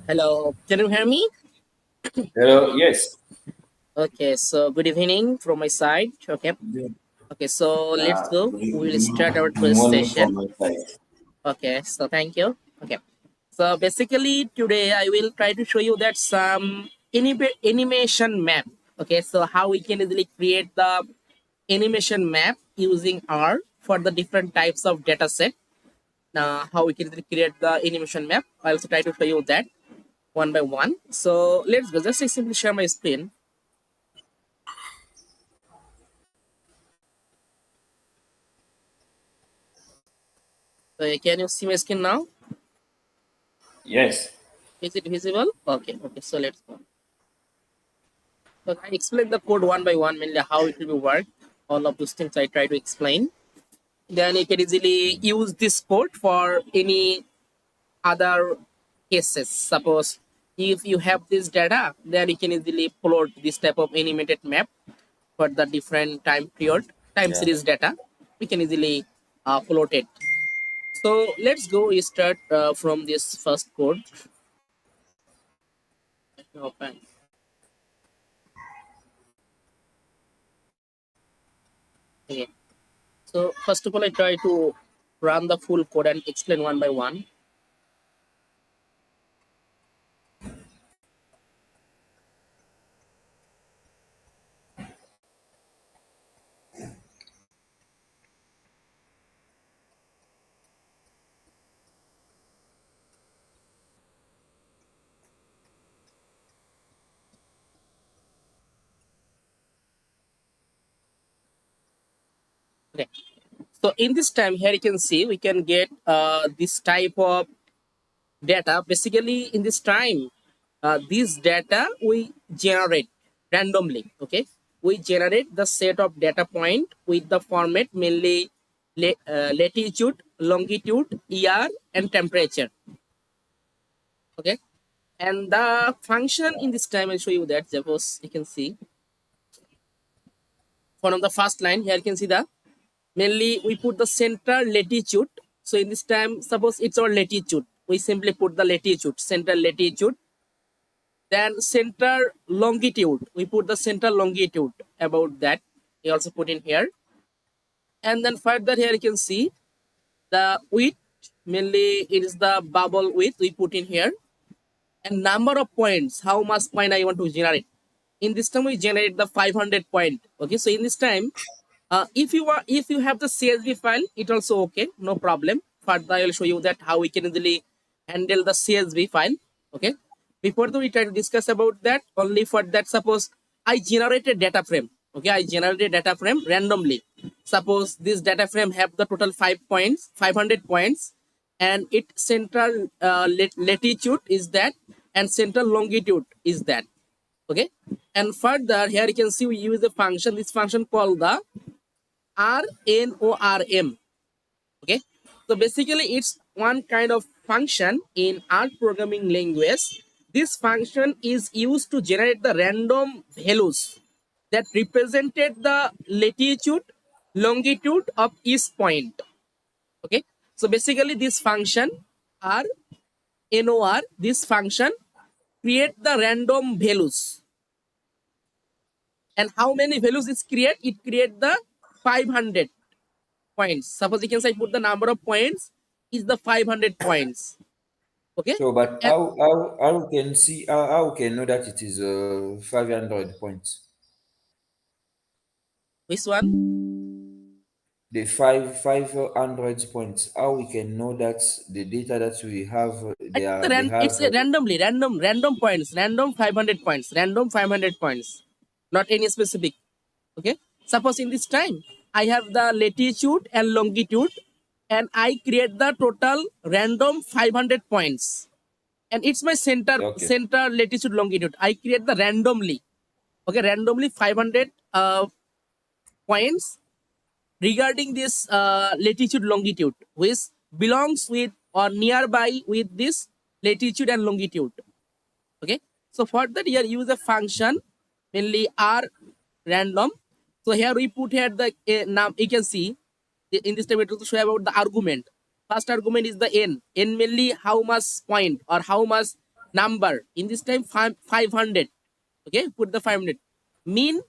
Hello, can you hear me? Hello, yes. Okay, so good evening from my side. Okay, so let's go. We'll start our Good first morning session. from my side. Okay, so thank you. Okay, so basically today I will try to show you that some animation map. Okay, so how we can easily create the animation map using R for the different types of data set. Now, how we can easily create the animation map. I'll also try to show you that one by one. So let's go. Just simply share my screen. So can you see my screen now? Yes. Is it visible? Okay, okay. So let's go. So I explain the code one by one, mainly how it will work. All of those things I try to explain. Then you can easily use this code for any other cases. Suppose if you have this data, then you can easily plot this type of animated map for the different time Yeah. series data. We can easily plot it. So let's go. We start from this first code. Let me open. Okay. So first of all, I try to run the full code and explain one by one. Okay. So in this time here you can see we can get this type of data. Basically in this time, this data we generate randomly. Okay. We generate the set of data point with the format mainly latitude, longitude, year, and temperature. Okay. And the function in this time I'll show you that. Suppose you can see one of the first line here you can see the mainly we put the center latitude. So in this time suppose it's our latitude, we simply put the latitude, center latitude. Then center longitude, we put the center longitude about that, we also put in here. And then further here you can see the width, mainly it is the bubble width we put in here. And number of points, how much point I want to generate. In this time we generate the 500 point. Okay, so in this time if you have the CSV file, it also okay, no problem. Further I will show you that how we can easily handle the CSV file. Okay, before that we try to discuss about that. Only for that, suppose I generated data frame. Okay, I generated data frame randomly. Suppose this data frame have the total 500 points, and its central latitude is that, and central longitude is that. Okay, and further here you can see we use a function, this function called the RNORM. Okay, so basically it's one kind of function in R programming language. This function is used to generate the random values that represented the latitude, longitude of each point. Okay, so basically this function RNOR, this function create the random values. And how many values it create? It create the 500 points. Suppose you can say put the number of points is the 500 points. Okay. So, but And how can see how can know that it is 500 points? this one, The five hundred points. How we can know that the data that we have they it's have a randomly random points, random 500 points, random 500 points, not any specific. Okay. Suppose in this time I have the latitude and longitude, and I create the total random 500 points, and it's my okay. center latitude longitude. I create the randomly. Okay, randomly 500 points regarding this latitude longitude, which belongs with or nearby with this latitude and longitude. Okay, so for that here use a function mainly R random. So here we put here the now you can see in this time it will show about the argument. First argument is the n. N mainly how much point or how much number. In this time 500. Okay, put the 500. Mean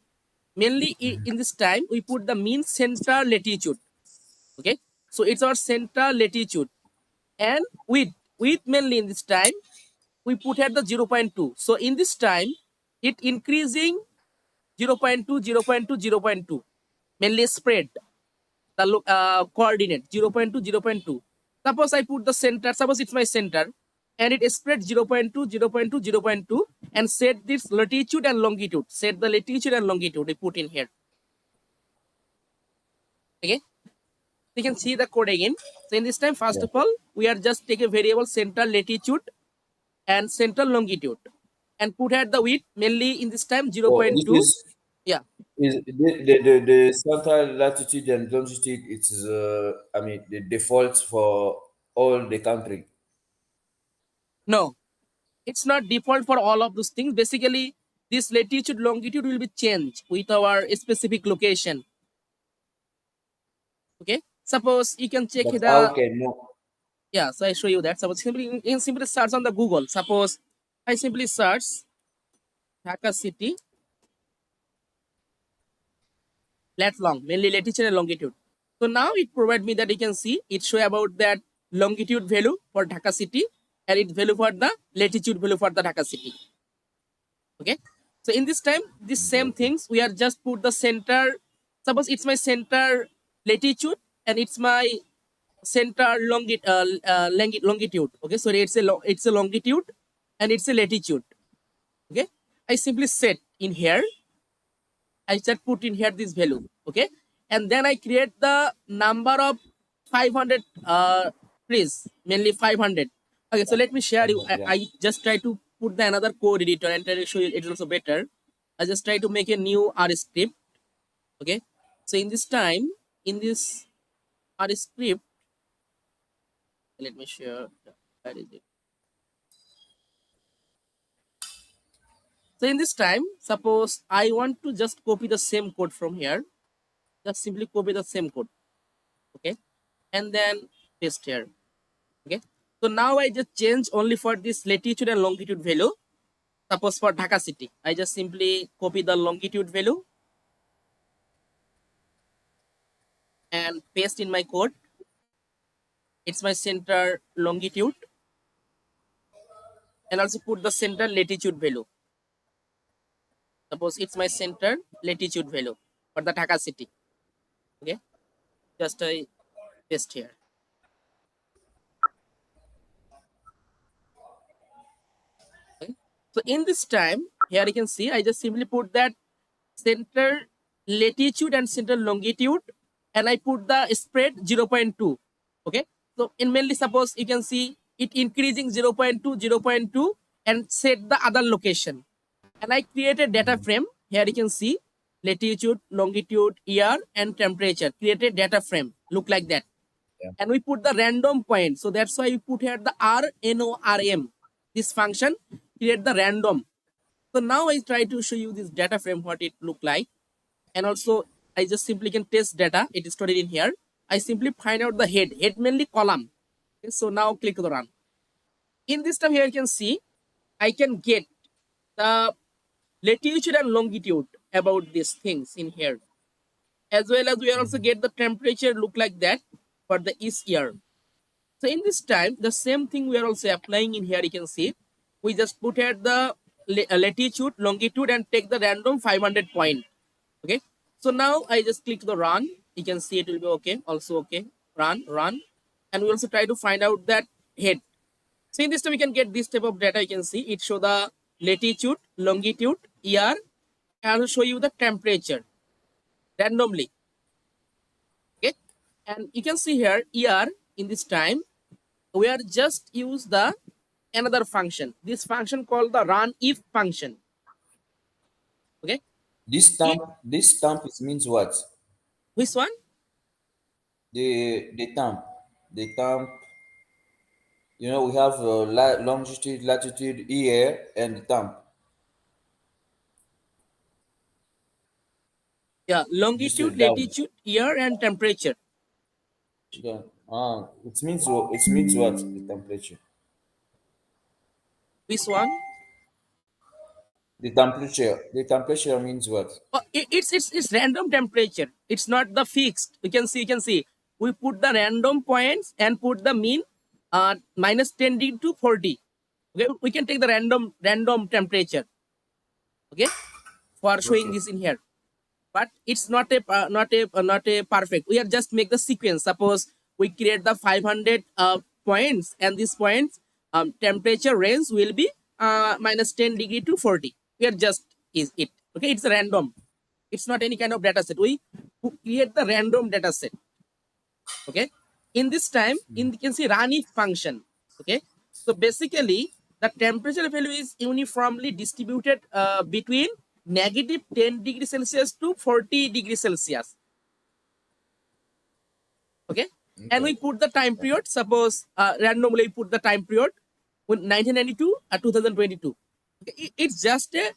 mainly in this time we put the mean center latitude. Okay, so it's our center latitude. And width mainly in this time we put at the 0.2. So in this time it increasing 0.2, 0.2, 0.2, mainly spread the coordinate 0.2, 0.2. Suppose I put the center, suppose it's my center, and it spread 0.2, 0.2, 0.2, and set this latitude and longitude. Set the latitude and longitude. We put in here. Okay, you can see the code again. So in this time, first Yeah. of all, we are just take a variable central latitude and central longitude, and put at the width mainly in this time Oh, this 0.2. Yeah. is the center latitude and longitude. It's I mean the default for all the country. No, it's not default for all of those things. Basically, this latitude longitude will be changed with our specific location. Okay, suppose you can check But how the, can no? yeah, so I show you that. Suppose simply you can simply search on the Google. Suppose I simply search Dhaka city lat long, mainly latitude and longitude. So now it provide me that you can see it show about that longitude value for Dhaka city and it value for the latitude value for the Dhaka city. Okay, so in this time this same Okay. things we are just put the center. Suppose it's my center latitude and it's my center longitude. Okay, so it's a longitude and it's a latitude. Okay, I simply set in here, I just put in here this value. Okay, and then I create the number of 500 trees, mainly 500. Okay, so let me share you. Yeah. I just try to put the another code editor and try to show you it's also better. I just try to make a new R script. Okay, so in this time, in this R script, let me share. Where is it? So in this time, suppose I want to just copy the same code from here. Just simply copy the same code. Okay, and then paste here. Okay, so now I just change only for this latitude and longitude value. Suppose for Dhaka city, I just simply copy the longitude value and paste in my code. It's my center longitude and also put the center latitude value. Suppose it's my center latitude value for the Dhaka city. Okay, just I paste here. Okay. So in this time, here you can see I just simply put that center latitude and center longitude and I put the spread 0.2. Okay. So in mainly suppose you can see it increasing 0.2, 0.2 and set the other location. And I create a data frame. Here you can see latitude, longitude, year and temperature. Create a data frame. Look like that. Yeah. And we put the random point. So that's why we put here the RNORM. This function create the random. So now I try to show you this data frame, what it look like. And also I just simply can test data. It is stored in here. I simply find out the head mainly column. Okay, so now click the run. In this time here you can see I can get the latitude and longitude about these things in here. As well as we are also get the temperature look like that for the east year. So in this time, the same thing we are also applying in here. You can see we just put at the latitude, longitude, and take the random 500 point. Okay. So now I just click the run. You can see it will be okay. Also okay. Run, and we also try to find out that head. So in this time we can get this type of data. You can see it show the latitude, longitude, year, and also show you the temperature randomly. Okay, and you can see here year in this time we are just use the another function. This function called the run if function. Okay, if This stamp is means what? which one? The stamp, the stamp. You know, we have longitude, latitude, year, and stamp. Yeah, This longitude, that one. latitude, year, and temperature. Yeah. It means what? The temperature. This one. The temperature means what? It's random temperature. It's not the fixed. You can see we put the random points and put the mean minus 10 degree to 40. Okay, we can take the random temperature. Okay, for showing Okay. this in here, but it's not a perfect. We are just make the sequence. Suppose we create the 500 points, and these points temperature range will be minus 10 degree to 40. We are just is it. Okay, it's a random. It's not any kind of data set. We create the random data set. Okay, in this time, you can see run if function. Okay, so basically the temperature value is uniformly distributed between negative 10 degrees Celsius to 40 degrees Celsius. Okay, and we Okay. put the time period. Suppose randomly put the time period with 1992 or 2022. Okay, it's just a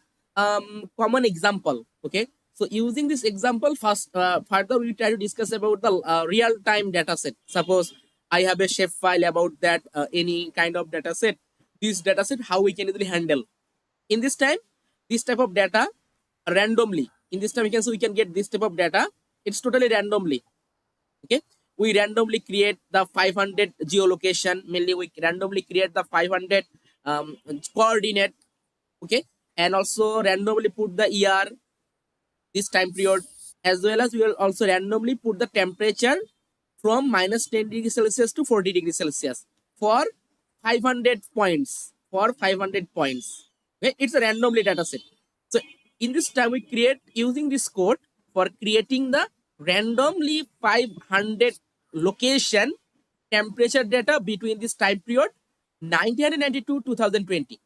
common example. Okay, so using this example first, further we try to discuss about the real time data set. Suppose I have a shape file about that any kind of data set. This data set how we can easily handle in this time, this type of data randomly. In this time we can get this type of data. It's totally randomly. Okay, we randomly create the 500 geolocation. Mainly we randomly create the 500 coordinate. Okay, and also randomly put the year, this time period, as well as we will also randomly put the temperature from minus 10 degrees Celsius to 40 degrees Celsius for 500 points. For 500 points. Okay? It's a randomly data set. So in this time, we create using this code for creating the randomly 500 location temperature data between this time period 1992 2020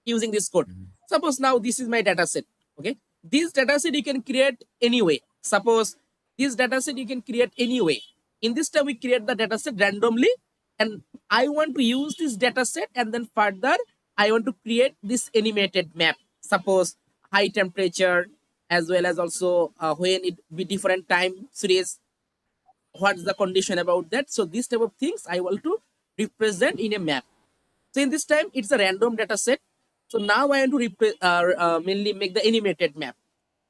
using this code. Suppose now this is my data set. Okay, this data set you can create anyway. Suppose this data set you can create anyway. In this time we create the data set randomly, and I want to use this data set, and then further I want to create this animated map. Suppose high temperature, as well as also when it be different time series, what's the condition about that. So this type of things I want to represent in a map. So in this time, it's a random data set. So now I want to mainly make the animated map.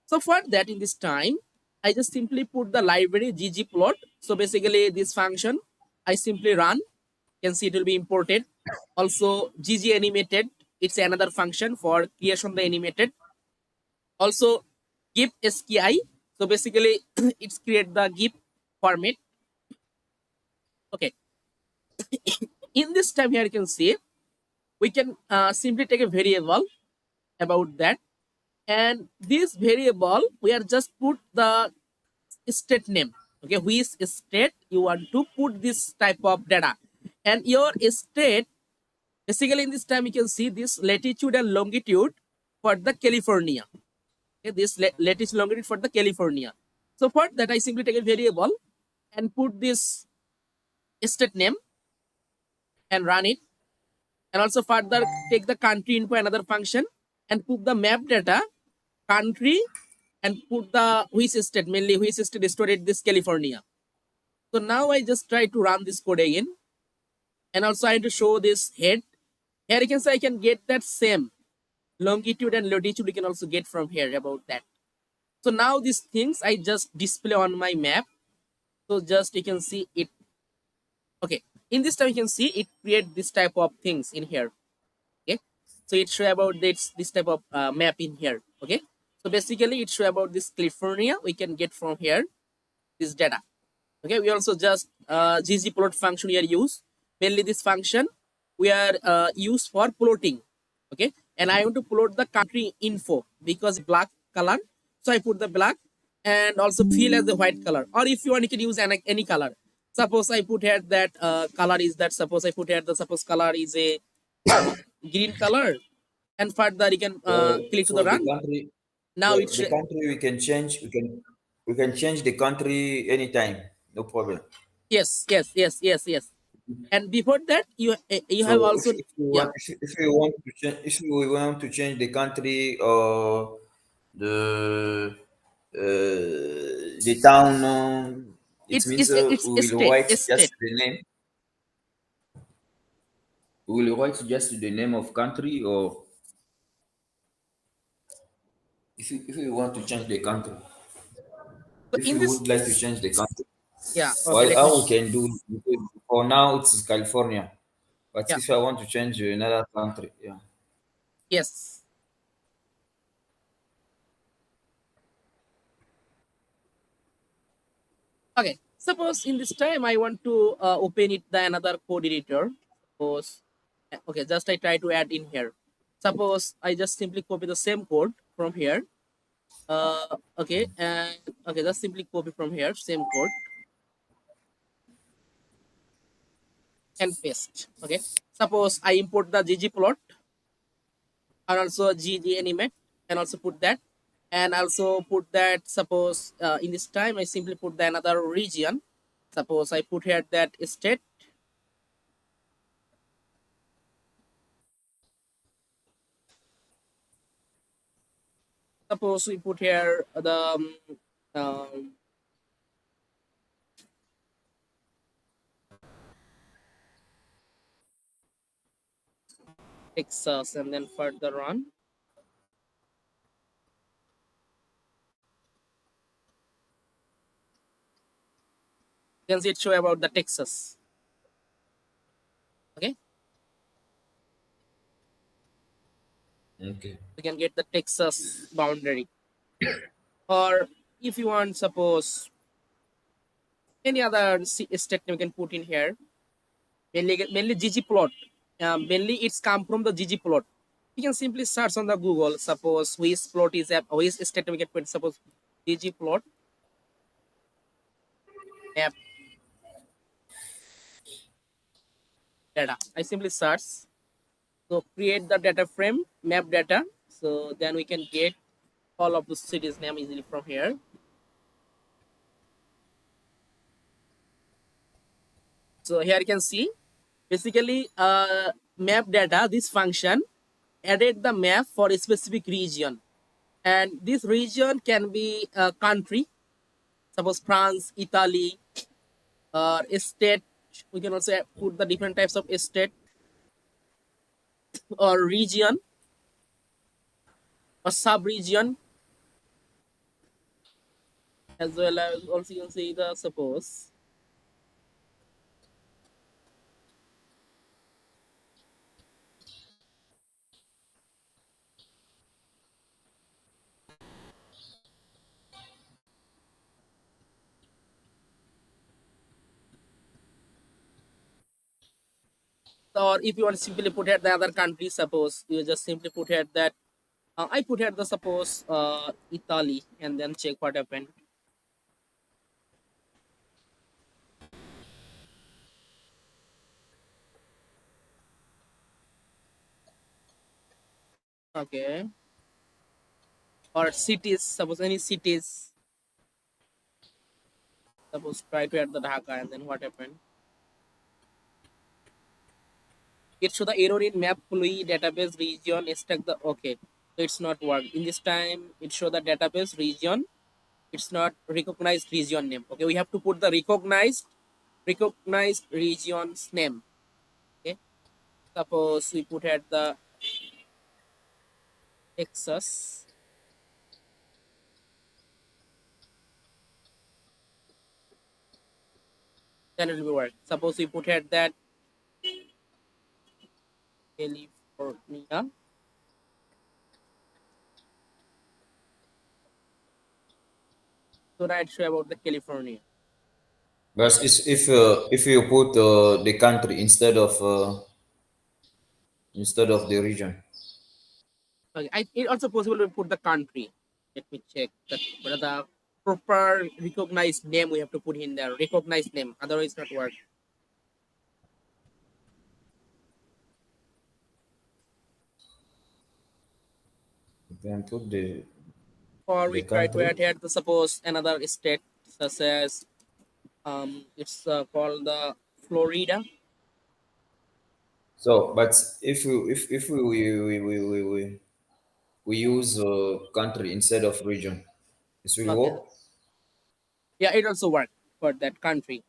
So for that, in this time, I just simply put the library ggplot. So basically, this function I simply run. You can see it will be imported. Also, gg animated. It's another function for creation of the animated. Also, gif ski. So basically, it's create the gif format. Okay. In this time here, you can see we can simply take a variable about that, and this variable we are just put the state name. Okay, which state you want to put this type of data, and your state basically in this time you can see this latitude and longitude for the California. Okay, this latitude longitude for the California. So for that I simply take a variable and put this state name and run it, and also further take the country info another function and put the map data country and put the which state, mainly which state stored this California. So now I just try to run this code again, and also I have to show this head. Here you can say I can get that same longitude and latitude you can also get from here about that. So now these things I just display on my map. So just you can see it. Okay, in this time you can see it create this type of things in here. Okay, so it show about this type of map in here. Okay, so basically it show about this California we can get from here this data. Okay, we also just ggplot function we are use. Mainly this function we are use for plotting. Okay, and I want to plot the country info because black color, so I put the black and also fill as the white color, or if you want you can use any color. Suppose I put here that color is that, suppose I put here the suppose color is a green color, and further you can click to So the the run. country, Now the, it's the country we can change. We can change the country anytime. No problem. yes. And before that you So have if, also, if we yeah, want if we want to change the country or the town, It means It's we will state, write state. just the name. We will write just the name of country, or if you want to change the country, So if in you this, would like to change the country, yeah, okay, well, let me, how we can do, because for now it's California, but yeah, if I want to change another country, yeah. yes. Okay, suppose in this time I want to open it the another code editor. Suppose, okay, just I try to add in here. Suppose I just simply copy the same code from here. Okay, and okay, just simply copy from here, same code and paste. Okay, suppose I import the ggplot and also Animate and also put that, and also put that. Suppose in this time I simply put the another region. Suppose I put here that state. Suppose we put here the um, Texas, and then further on you can see it show about the Texas. Okay, Okay. you can get the Texas boundary, or if you want, suppose any other state name you can put in here. Mainly ggplot. Mainly it's come from the ggplot. You can simply search on the Google. Suppose which plot is a which state name we can put. Suppose ggplot map data. I simply search. So create the data frame map data. So then we can get all of the cities name easily from here. So here you can see basically map data. This function added the map for a specific region, and this region can be a country. Suppose France, Italy, or state. We can also put the different types of state or region or sub-region, as well as also you can see the suppose. Or if you want to simply put here the other country, suppose you just simply put here that I put here the suppose Italy, and then check what happened. Okay, or cities, suppose any cities. Suppose try to add the Dhaka, and then what happened? It show the error in map fluid database region stuck the okay. So it's not work. In this time it show the database region. It's not recognized region name. Okay, we have to put the recognized region's name. Okay. Suppose we put at the Texas. Then it will work. Suppose we put at that California. So that show about the California. But if you put the country instead of the region. Okay. It also possible to put the country. Let me check that whether the proper recognized name we have to put in there. Recognized name. Otherwise not work. You can put Or we the try to country. add here the suppose another state such as it's called the Florida. So, but if we use country instead of region, this will Okay. work. Yeah, it also work. for that country.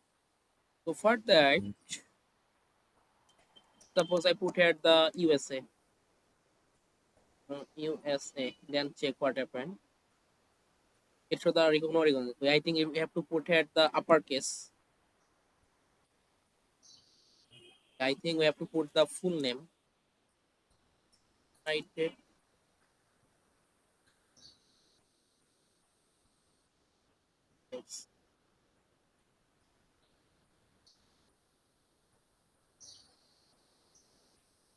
So for that, suppose I put here the USA, USA, then check what happened. It should the recognize. I think we have to put here the uppercase. I think we have to put the full name. Right? It's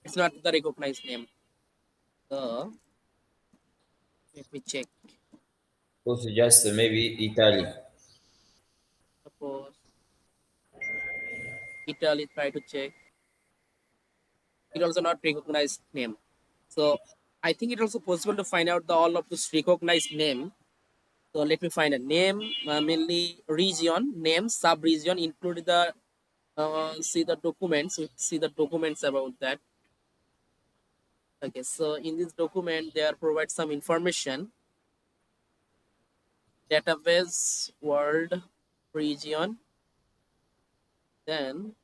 it's not the recognized name. So let me check. So just maybe Italy. Suppose Italy try to check. It also not recognized name. So I think it also possible to find out the all of this recognized name. So let me find a name, mainly region, name, sub-region, include the see the documents. We see the documents about that. Okay, so in this document, they are provide some information. Database, world, region, then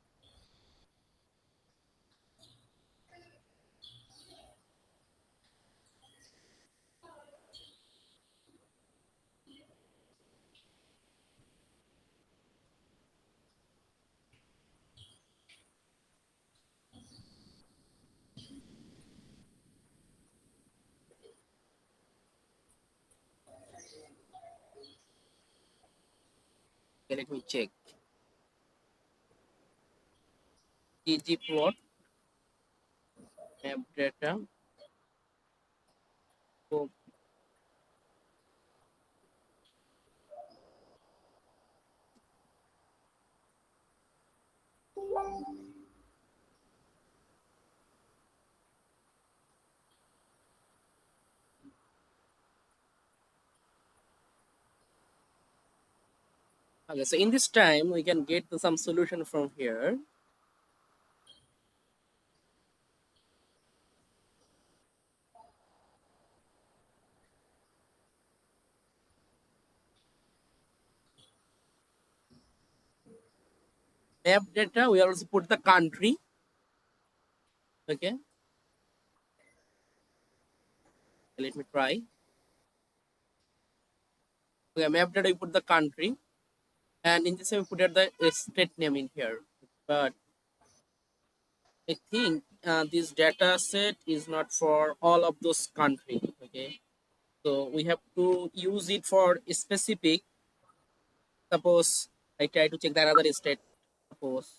okay, let me check. EG plot, map data. So, okay, so in this time, we can get some solution from here. Map data, we also put the country. Okay, let me try. Okay, map data, we put the country. And in this way, we put the state name in here. But I think this data set is not for all of those countries. Okay, so we have to use it for specific. Suppose I try to check the another state. Suppose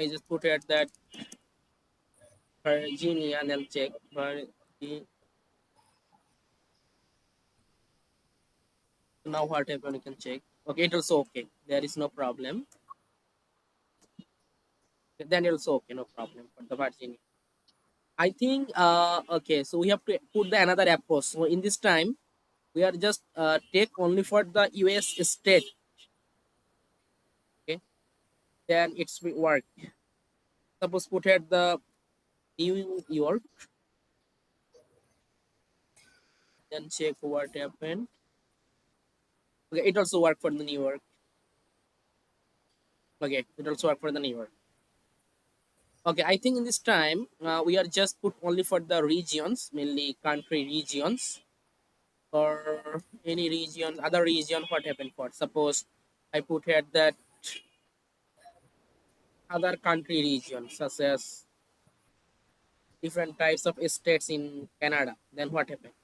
I just put it that Virginia and then check. Now what happened? You can check. Okay, it also okay. There is no problem. Then it also okay, no problem for the Virginia. I think okay. So we have to put the another approach. So in this time, we are just take only for the US state. Okay, then it's will work. Suppose put at the New York, then check what happened. Okay, it also work for the New York. Okay, it also work for the New York. Okay, I think in this time we are just put only for the regions, mainly country regions or any region, other region. What happened for? Suppose I put here that other country regions, such as different types of states in Canada. Then what happened?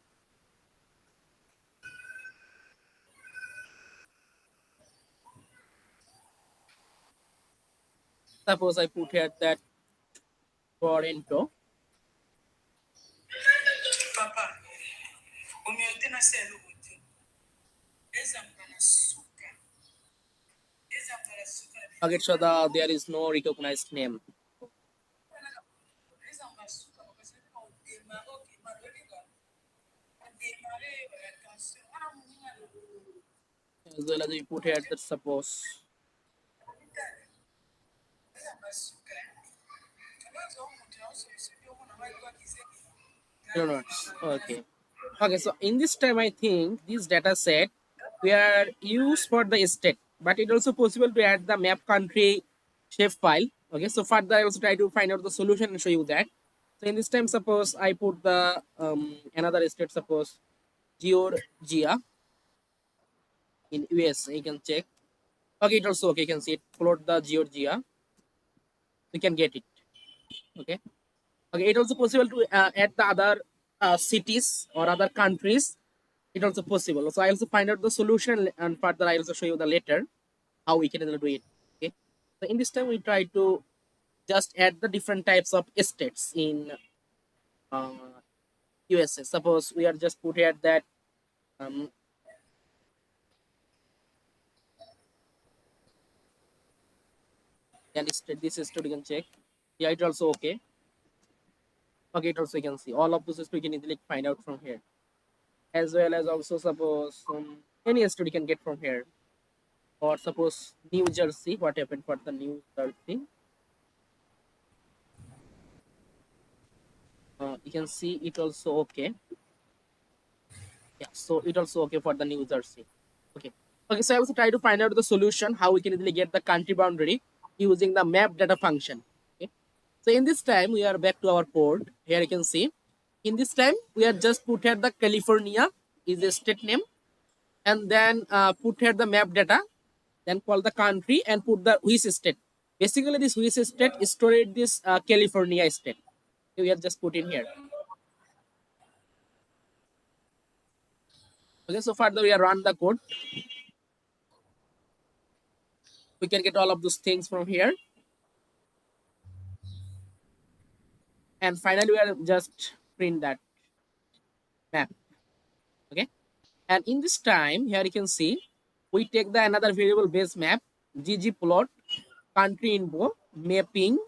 Suppose I put here that Toronto. Papa, umiote na selu uti. Eza mpana suka. Eza mpana suka. Okay, so there is no recognized name. Eza mpana suka. Because we don't demare. Okay, but we don't demare. Attention. Ana mwenye As well as we put here that suppose. eza mpana suka. Kama zo mtu na uso usipio kuna wali wa kizeki. No, no. Okay. Okay, so in this time, I think this data set we are used for the state, but it also possible to add the map country shape file. Okay, so further I also try to find out the solution and show you that. So in this time, suppose I put the another state, suppose Georgia in US. You can check. Okay, it also okay. You can see it. Plot the Georgia. You can get it. Okay. Okay, it also possible to add the other cities or other countries. It also possible. So I also find out the solution and further I also show you the later how we can do it. Okay. So in this time we try to just add the different types of states in uh, USA. Suppose we are just put here that um, and this state you can check. Yeah, it also okay. Okay, it also you can see all of those we can easily find out from here, as well as also suppose any state you can get from here. Or suppose New Jersey, what happened for the New Jersey? You can see it also okay. Yeah, so it also okay for the New Jersey. Okay. Okay, so I also try to find out the solution how we can easily get the country boundary using the map data function. Okay. So in this time we are back to our code. Here you can see. In this time we are just put here the California is the state name, and then put here the map data, then call the country and put the which state. Basically, this which state is stored this California state. We are just put in here. Okay, so further we are run the code. We can get all of those things from here. And finally, we are just print that map. Okay. And in this time, here you can see, we take the another variable base map, ggplot, country info, mapping.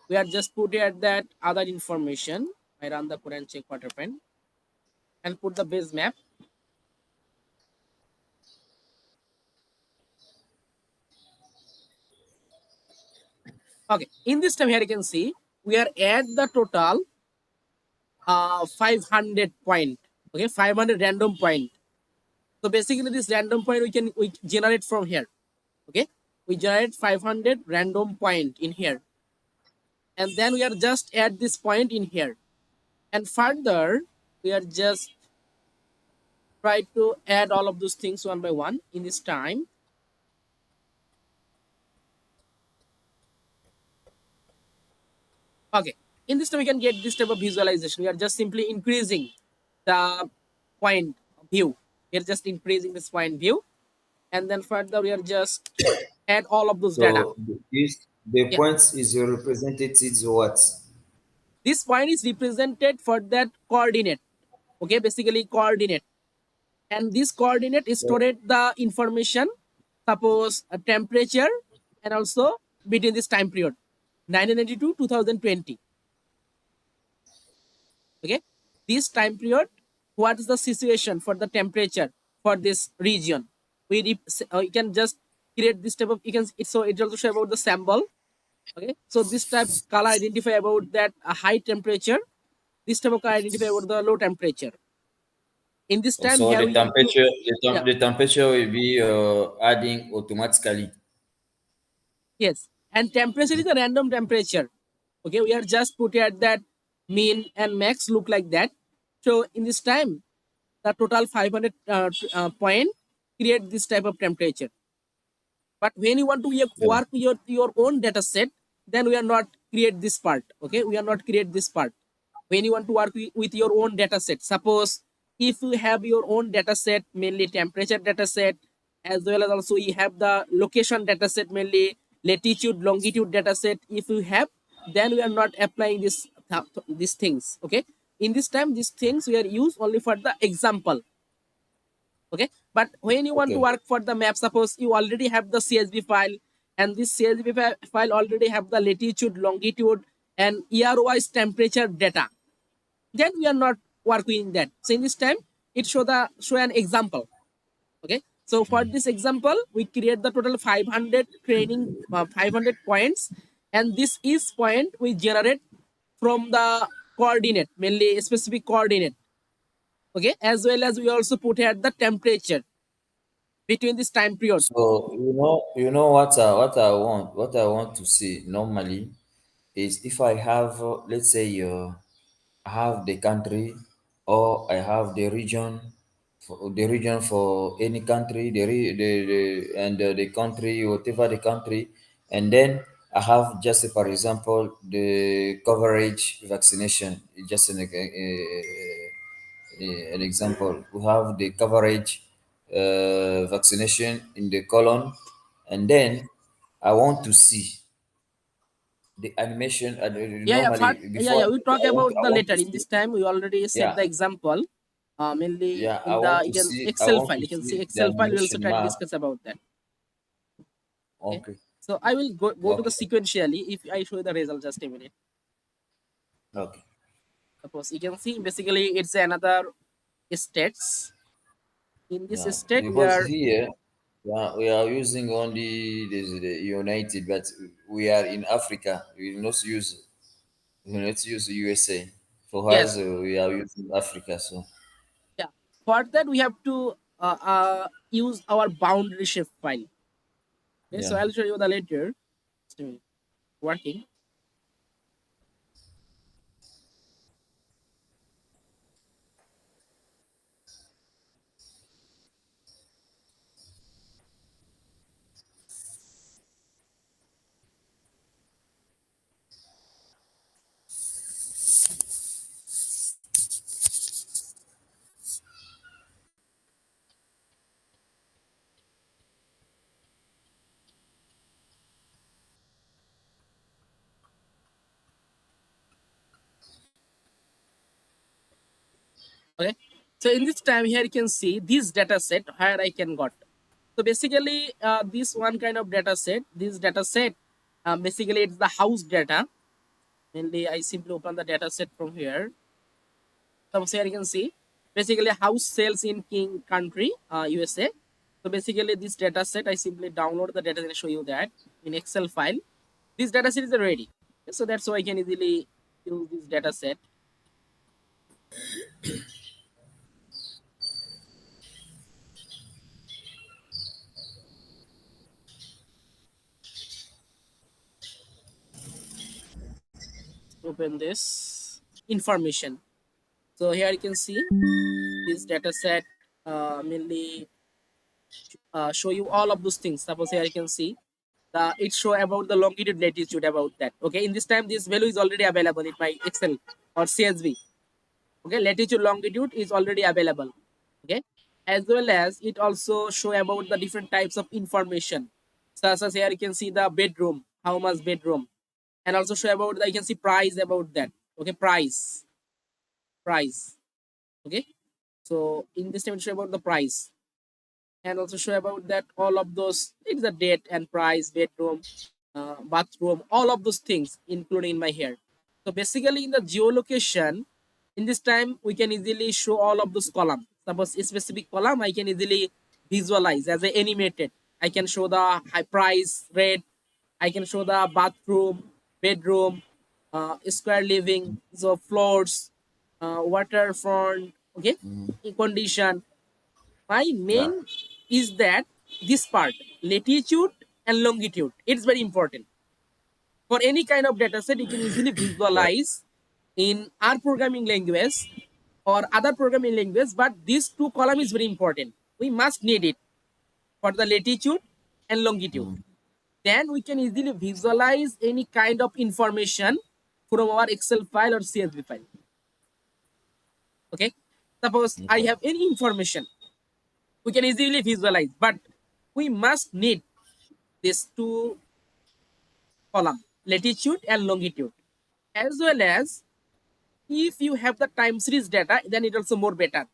We are just put here that other information. I run the code and check what happened. And put the base map. Okay. In this time, here you can see, we are at the total 500 point. Okay, 500 random point. So basically, this random point we generate from here. Okay, we generate 500 random point in here, and then we are just add this point in here, and further we are just try to add all of those things one by one in this time. Okay, in this time we can get this type of visualization. We are just simply increasing the point view. We are just increasing this point view, and then further we are just add all of those data. So this the Yeah, points is your representatives what? this point is represented for that coordinate. Okay, basically coordinate, and this coordinate is So, stored the information, suppose a temperature, and also between this time period 1992 2020. Okay, this time period, what is the situation for the temperature for this region? You can just create this type of, you can, so it also show about the sample. Okay, so this type color identify about that a high temperature, this type of color identify about the low temperature. In this time so here the we you, temperature, yeah, the temperature will be adding automatically. yes, and temperature is a random temperature. Okay, we are just put at that mean and max look like that. So in this time, the total 500 point create this type of temperature. But when you want to Yeah. work your own data set, then we are not create this part. Okay, we are not create this part. When you want to work with your own data set, suppose if you have your own data set, mainly temperature data set, as well as also you have the location data set, mainly latitude, longitude data set. If you have, then we are not applying these things. Okay, in this time, these things we are used only for the example. Okay, but when you want to Okay. work for the map, suppose you already have the CSV file, and this CSV file already have the latitude, longitude, and year wise temperature data, then we are not working that. So in this time, it show an example. Okay, so for this example we create the total 500 training 500 points, and this is point we generate from the coordinate, mainly a specific coordinate. Okay, as well as we also put here the temperature between this time period. So what I want to see normally is if I have let's say I have the country or I have the region for any country, the country, whatever the country, and then I have just for example the coverage vaccination. Just an example. We have the coverage vaccination in the column, and then I want to see the animation. Yeah, yeah, Normally, yeah, before we talk about I the want later. to In see. this time, we already set Yeah, the example. Mainly yeah. in the you can I Excel want file. to You can see see the Excel file. We also animation try to map. discuss about that. Okay. Okay, So I will go to the okay, sequentially. If I show you the result, just a minute. okay. Suppose you can see basically it's another states. In this Yeah, state, we because are here we are using only the United, but we are in Africa. We will not use USA. For us, yes, we are using Africa. So yeah. For that, we have to use our boundary shape file. Okay, so yeah. I'll show you the later. Just a minute. Working. Okay. So in this time here you can see this data set where I can got. So basically this one kind of data set, this data set basically it's the house data. Mainly I simply open the data set from here. So here you can see basically house sales in King country USA. So basically this data set I simply download the data and show you that in Excel file. This data set is ready. So that's why I can easily use this data set. Open this information. So here you can see this data set mainly show you all of those things. Suppose here you can see the it show about the longitude latitude about that. Okay, in this time this value is already available in my Excel or CSV. Okay, latitude longitude is already available. Okay, as well as it also show about the different types of information. Such as here you can see the bedroom, how much bedroom, and also show about the, you can see price about that. Okay, price. Okay, so in this time it show about the price and also show about that all of those it's the date and price, bedroom, bathroom, all of those things including in my here. So basically in the geolocation, in this time we can easily show all of those columns. Suppose a specific column I can easily visualize as a animated. I can show the high price, rate. I can show the bathroom, bedroom, square living, so floors, waterfront, okay, condition. My Yeah. main is that this part, latitude and longitude, it's very important. For any kind of data set, you can easily Right. visualize in our programming language or other programming language, but these two column is very important. We must need it for the latitude and longitude. Mm, Then we can easily visualize any kind of information from our Excel file or CSV file. Okay. Suppose I okay. have any information, we can easily visualize, but we must need these two column, latitude and longitude, as well as if you have the time series data, then it also more better.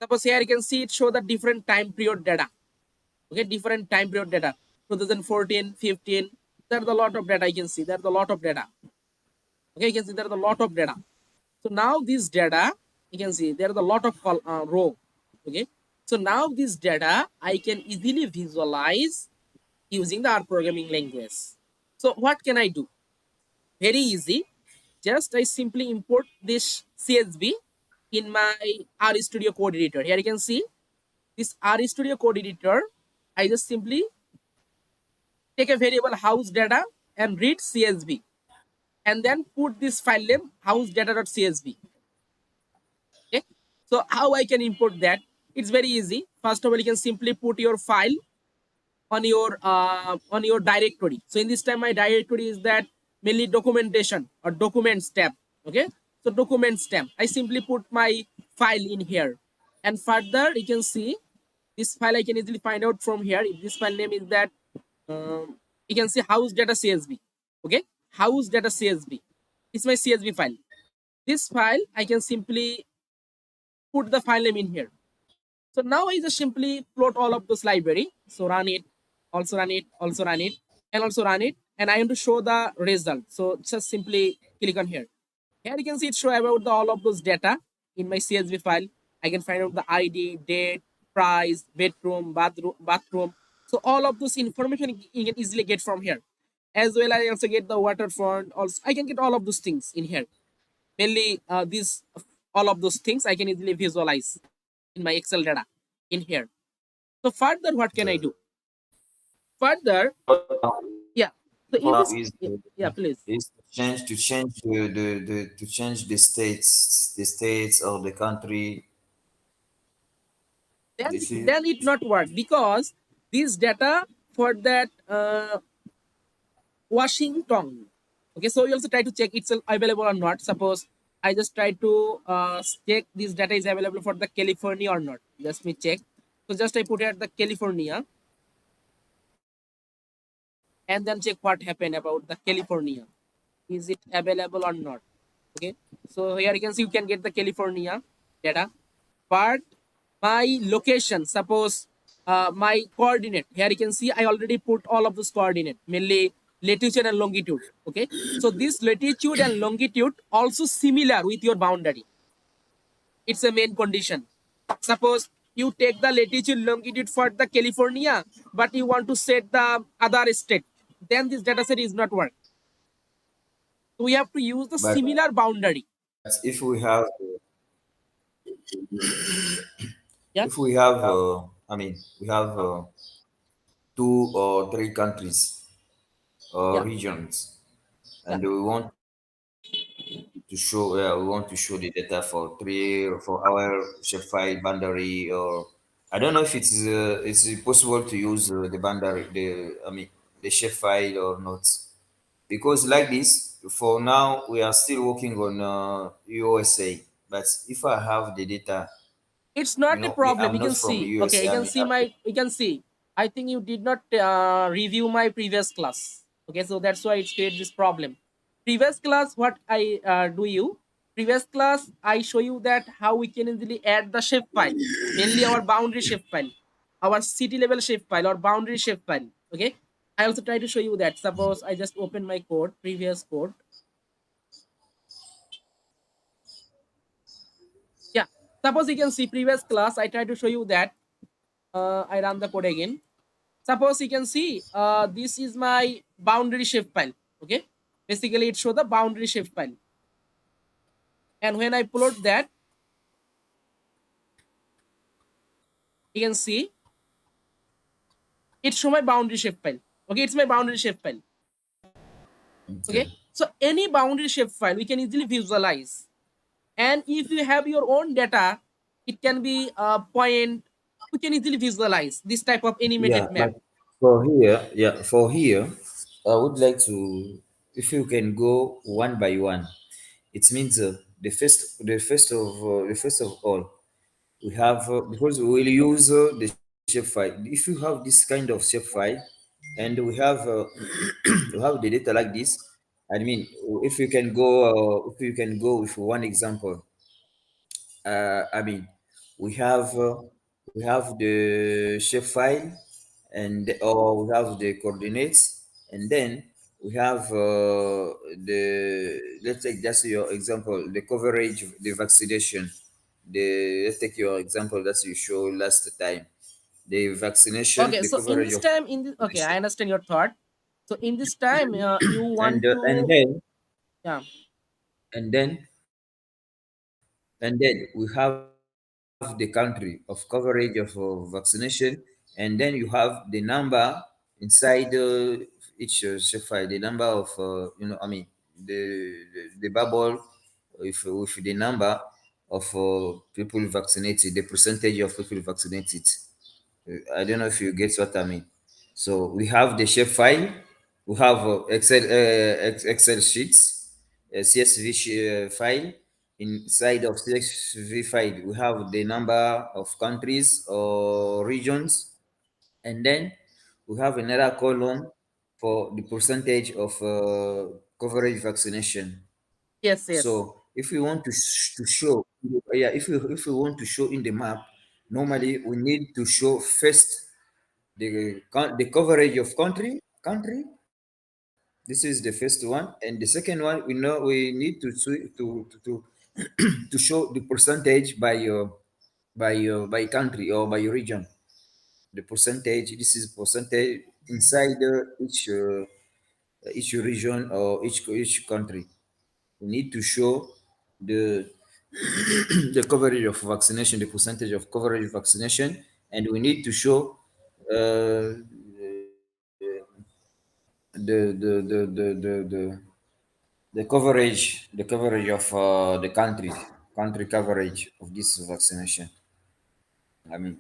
Suppose here you can see it show the different time period data. Okay, different time period data, 2014, 15. There's a lot of data. I can see there's a lot of data. Okay, you can see there's a lot of data. So now this data, you can see there's a lot of row. Okay, so now this data I can easily visualize using the R programming language. So what can I do? Very easy. Just I simply import this CSV in my RStudio code editor. Here you can see this RStudio code editor. I just simply take a variable house data and read CSV and then put this file name house data.csv. Okay. So how I can import that? It's very easy. First of all, you can simply put your file on your directory. So in this time, my directory is that mainly documentation or documents tab. Okay. So documents tab. I simply put my file in here, and further you can see this file I can easily find out from here. If this file name is that you can see house data CSV. Okay, house data CSV. It's my CSV file. This file I can simply put the file name in here. So now I just simply plot all of those library. So run it, also run it, also run it, and also run it. And I want to show the result. So just simply click on here. Here you can see it show about all of those data in my CSV file. I can find out the ID, date, price, bedroom, bathroom. So all of those information you can easily get from here. As well, I also get the waterfront. Also, I can get all of those things in here. Mainly, these all of those things I can easily visualize in my Excel data in here. So further, what can I do? Further, yeah. So in Now this, is yeah, please. to change the states or the country. Then You see, then it not work because this data for that Washington. Okay, so you also try to check it's available or not. Suppose I just try to check this data is available for the California or not. Just me check. So just I put it the California and then check what happened about the California. Is it available or not? Okay, so here you can see you can get the California data, but my location, suppose my coordinate, here you can see I already put all of those coordinate, mainly latitude and longitude. Okay, so this latitude and longitude also similar with your boundary. It's a main condition. Suppose you take the latitude longitude for the California, but you want to set the other state, then this data set is not work. So we have to use the but similar boundary. if we have Yeah, if we have I mean we have two or three countries or yeah, regions, yeah. and we want to show the data for three or 4 hour shapefile boundary, or I don't know if it's possible to use the boundary, the shapefile or not, because like this for now we are still working on USA. But if I have the data, It's not a problem. I'm You can not from see. Okay, you USA. can see my. You can see. I think you did not review my previous class. Okay, so that's why it creates this problem. Previous class, what I do you? Previous class, I show you that how we can easily add the shape file, mainly our boundary shape file, our city level shape file or boundary shape file. Okay, I also try to show you that. Suppose I just open my code, previous code. Yeah. Suppose you can see previous class. I try to show you that. I run the code again. Suppose you can see this is my boundary shape file. Okay, basically it show the boundary shape file, and when I plot that, you can see it show my boundary shape file. Okay, it's my boundary shape file. Okay, Okay. so any boundary shape file we can easily visualize, and if you have your own data, it can be a point. We can easily visualize this type of Yeah, animated map. but for here, I would like to, if you can go one by one. It means the first of all, we have because we will use the shapefile. If you have this kind of shapefile, and we have we have the data like this, I mean, if you can go with one example, I mean, we have uh, we have the shapefile, and or we have the coordinates, and then we have the, let's take just your example, the coverage, the vaccination. The Let's take your example that you showed last time. The vaccination, Okay, the so in coverage this of time, okay, I vaccination, understand your thought. So in this time, you want and to, then yeah. and then and then we have the country of coverage of vaccination, and then you have the number inside each file, the number of I mean the bubble with the number of people vaccinated, the percentage of people vaccinated. I don't know if you get what I mean. So we have the shape file, we have Excel sheets, a CSV file. Inside of CSV file, we have the number of countries or regions, and then we have another column for the percentage of coverage vaccination. Yes, yes. So if we want to show, yeah, if we want to show in the map, normally we need to show first the coverage of country. This is the first one, and the second one we know we need to show the percentage by country or by region. The percentage. This is percentage inside each region or each country. We need to show the the coverage of vaccination, the percentage of coverage of vaccination, and we need to show the coverage of the country coverage of this vaccination. I mean,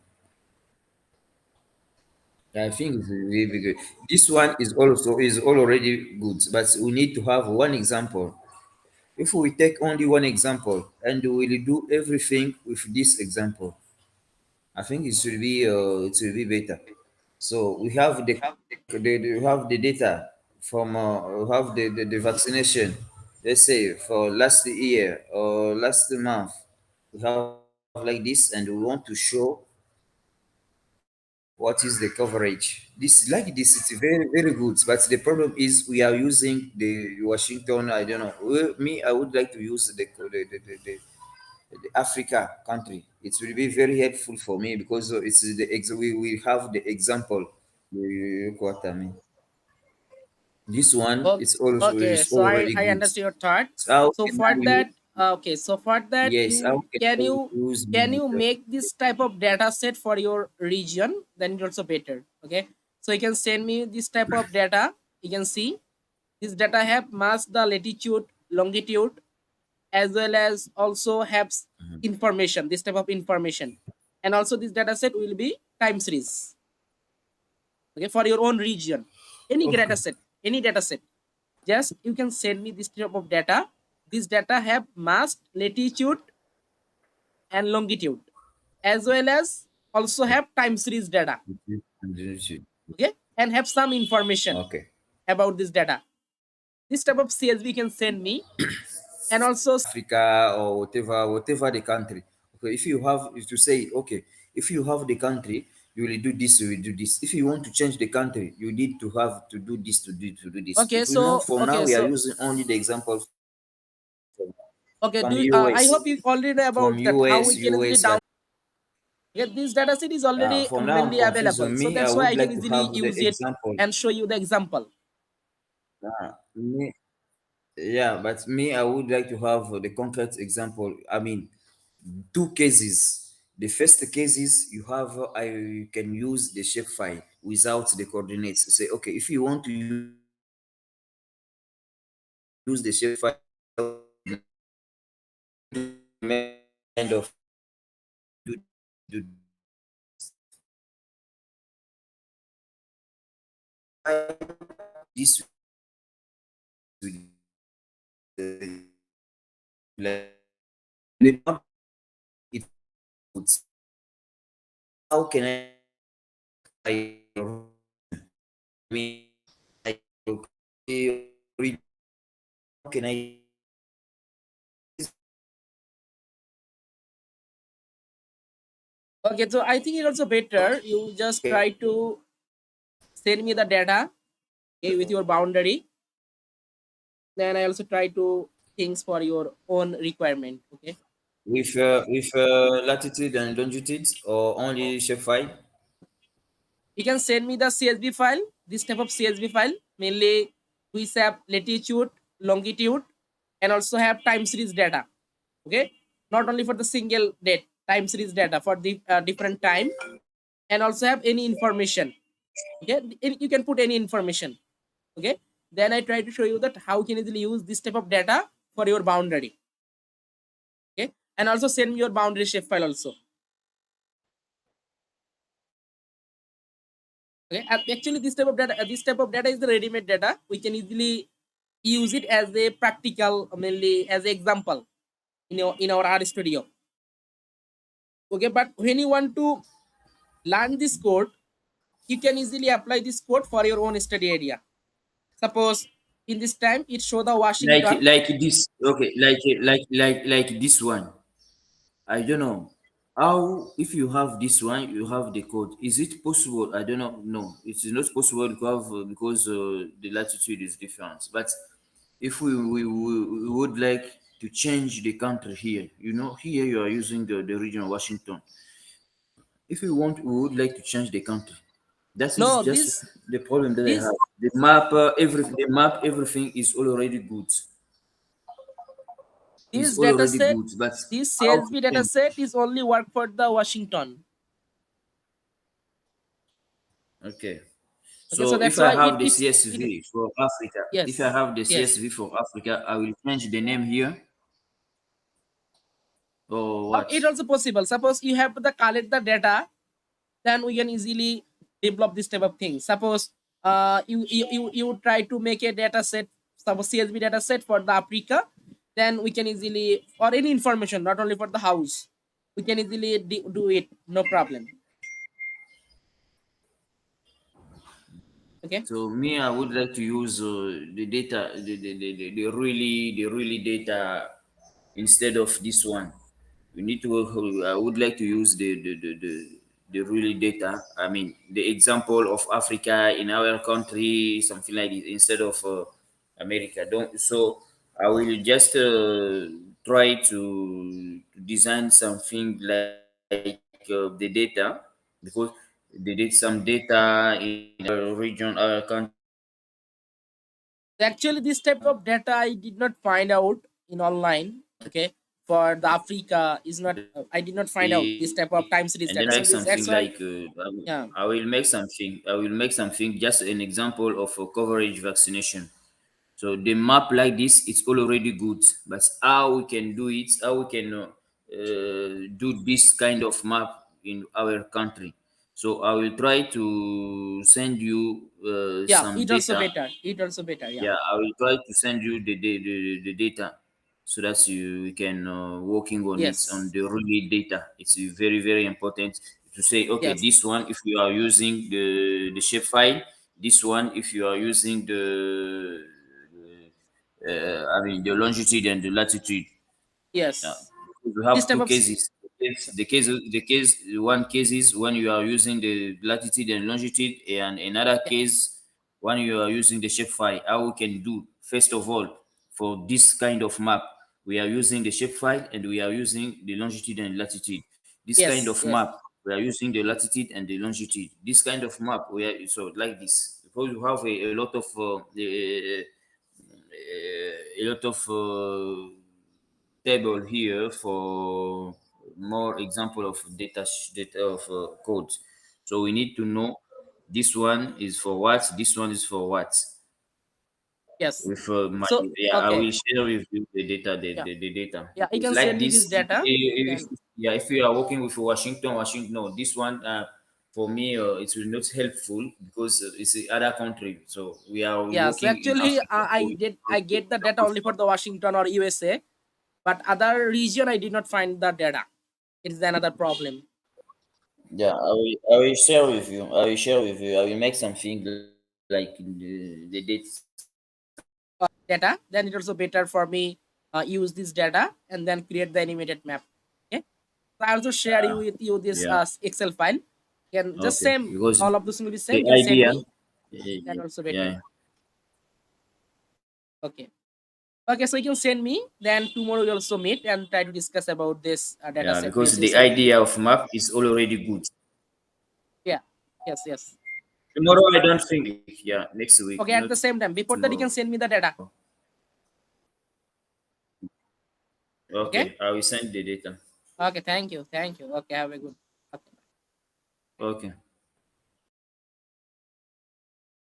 I think it's really good. This one is also is already good, but we need to have one example. If we take only one example and we will do everything with this example, I think it will be better. So we have the data from we have the vaccination. Let's say for last year or last month, we have like this, and we want to show what is the coverage. This like this, it's very good. But the problem is we are using the Washington. I don't know. Me, I would like to use the Africa country. It will be very helpful for me because it's we have the example. You what I mean. This one Okay, is also okay. is So I already I good. understand your thought. So how So can for I use? that, okay. So for that, Yes, how you can can I you use can the, you make this type of data set for your region? Then it's also better. Okay. So you can send me this type of data. You can see this data have mask the latitude, longitude, as well as also have information. This type of information, and also this data set will be time series. Okay, for your own region, okay. any data set, just you can send me this type of data. This data have mass, latitude, and longitude, as well as also have time series data. Okay, and have some information Okay. about this data. This type of CSV can send me, and also Africa or whatever the country. Okay, if you have if you say okay, if you have the country, you will do this, you will do this. If you want to change the country, you need to have to do this to do this. okay, If we know so for now okay, we are so using only the example okay, from I US. hope you already know From about that. How US, we can easily US. download. Yeah, this data set is already For now, I'm mainly confused. available, so Me, I that's why would I can like to easily have the use it example. and show you the example. Me, yeah, but me, I would like to have the concrete example. I mean, two cases. The first case is you have I can use the shapefile without the coordinates. Say, okay, if you want to use the shapefile without kind of do this with the the number it puts. How can I mean I read how can I Okay, so I think it's also better you just try to send me the data, okay, with your boundary. Then I also try to things for your own requirement. Okay, with latitude and longitude or only shapefile? you can send me the CSV file. This type of CSV file mainly we have latitude, longitude, and also have time series data. Okay, not only for the single date time series data for the different time, and also have any information. Okay, you can put any information. Okay, then I try to show you that how you can easily use this type of data for your boundary. Okay, and also send me your boundary shape file also. Okay, and actually this type of data is the ready-made data. We can easily use it as a practical, mainly as an example in our R studio. Okay, but when you want to learn this code, you can easily apply this code for your own study area. Suppose in this time it show the Washington. like this. Okay, like this one. I don't know how, if you have this one, you have the code. Is it possible? I don't know. No, it is not possible to have because the latitude is different. But if we would like to change the country here, here you are using the region of Washington. If we want, we would like to change the country. That is No, just this the problem that I this have. The map, everything is already good. Is this data already set, good, but this how to CSV data change? set is only work for the Washington. Okay. Okay, so So that's if I why have the it CSV for Africa, if I yes, have the yes. CSV for Africa, I will change the name here or It what? also possible. Suppose you have to collect the data, then we can easily develop this type of thing. Suppose you try to make a data set, suppose CSV data set for the Africa, then we can easily, or any information, not only for the house, we can easily do it, no problem. Okay. So me, I would like to use the data, the really data instead of this one. We need to. I would like to use the really data. I mean, the example of Africa in our country, something like this, instead of America. Don't so. I will just try to design something like the data, because they did some data in our region, our country. Actually, this type of data I did not find out in online. Okay, for the Africa is not. I did not find out this type of time series And then data. make So this something that's why. like Yeah. I will make something. I will make something, just an example of a coverage vaccination. So the map like this, it's already good, but how we can do it, how we can do this kind of map in our country. So I will try to send you Yeah, some it also data. better. It also better. Yeah. Yeah, I will try to send you the data, so that you can working on it, on Yes. the really data. It's very very important to say, okay, Yes. this one if you are using the shape file, this one if you are using I mean the longitude and the latitude. Yeah, Yes. because we This have type two of cases. One case is when you are using the latitude and longitude, and another yeah, case when you are using the shapefile. How we can do, first of all, for this kind of map, we are using the shapefile and we are using the longitude and latitude. This kind yes, of yes, map, we are using the latitude and the longitude. This kind of map, we are so like this, because you have a lot of a lot of table here for more example of data of codes. So we need to know this one is for what, this one is for what. yes. With my, So yeah, I okay, will share with you the data, yeah, the data, yeah. You because can like send me this, this data. if, Then yeah, if you are working with Washington, no, this one for me it will not helpful, because it's a other country. So we are yeah. So working in actually, Africa, so we I get the data only for the Washington or USA, but other region I did not find the data. It is another problem. Yeah, I will share with you. I will share with you. I will make something like the dates. Data. Then it also better for me use this data and then create the animated map. Okay. So I also share you with you this Yeah. Excel file. Can just Okay. same. Because All of this will be the same. You can send idea, me. Then also better. yeah, Okay. Okay, so you can send me. Then tomorrow we also meet and try to discuss about this data yeah, set you, because you the sent me. idea of map is already good. Yeah. Yes, yes. Tomorrow I don't think. Yeah, next week, Okay, not at the same time. Before that, you tomorrow. can send me the data. Okay. Okay, I will send the data. Okay. Thank you. Thank you. Okay. Have a good. Okay. Okay.